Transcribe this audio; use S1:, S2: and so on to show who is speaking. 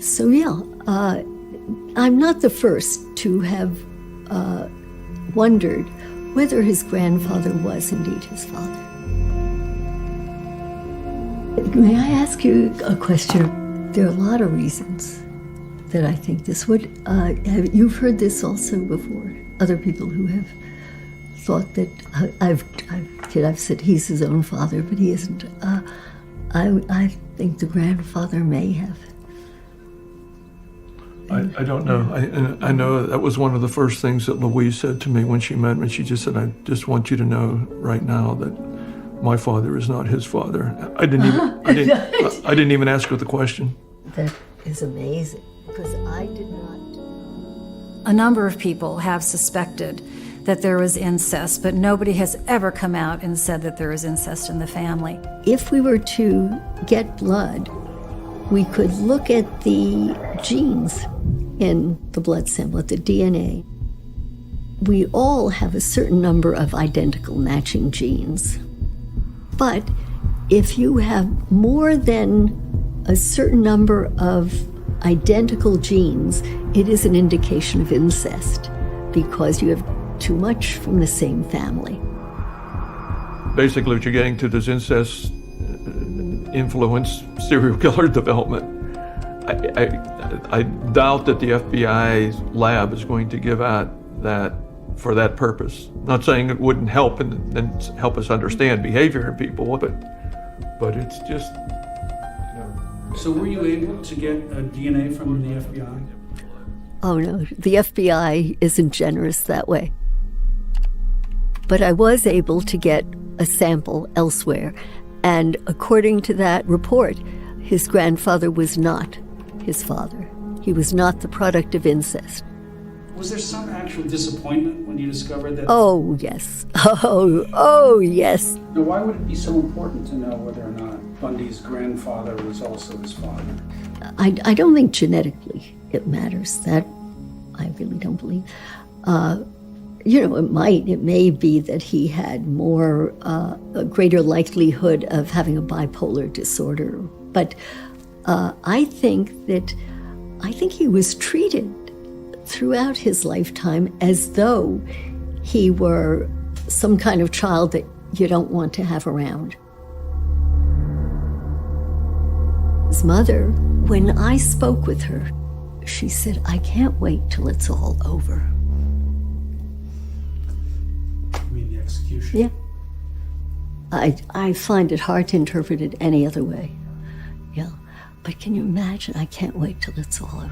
S1: So yeah, I'm not the first to have wondered whether his grandfather was indeed his father. May I ask you a question? There are a lot of reasons that I think this would. You've heard this also before. Other people who have thought that I've said he's his own father, but he isn't. I think the grandfather may have.
S2: I don't know. I know that was one of the first things that Louise said to me when she met me. She just said, "I just want you to know right now that my father is not his father." I didn't even ask her the question.
S1: That is amazing, because I did not.
S3: A number of people have suspected that there was incest, but nobody has ever come out and said that there is incest in the family.
S1: If we were to get blood, we could look at the genes in the blood sample, at the DNA. We all have a certain number of identical matching genes. But if you have more than a certain number of identical genes, it is an indication of incest, because you have too much from the same family.
S2: Basically, what you're getting to, does incest influence serial killer development? I doubt that the FBI lab is going to give out that for that purpose. Not saying it wouldn't help and help us understand behavior in people, but it's just.
S4: So were you able to get DNA from the FBI?
S1: Oh no, the FBI isn't generous that way. But I was able to get a sample elsewhere, and according to that report, his grandfather was not his father. He was not the product of incest.
S4: Was there some actual disappointment when you discovered that?
S1: Oh, yes. Oh, yes.
S4: Now, why would it be so important to know whether or not Bundy's grandfather was also his father?
S1: I don't think genetically it matters. That I really don't believe. It may be that he had a greater likelihood of having a bipolar disorder. But I think he was treated throughout his lifetime as though he were some kind of child that you don't want to have around. His mother, when I spoke with her, she said, "I can't wait till it's all over."
S4: You mean the execution?
S1: Yeah. I find it hard to interpret it any other way. Yeah. But can you imagine? I can't wait till it's all over.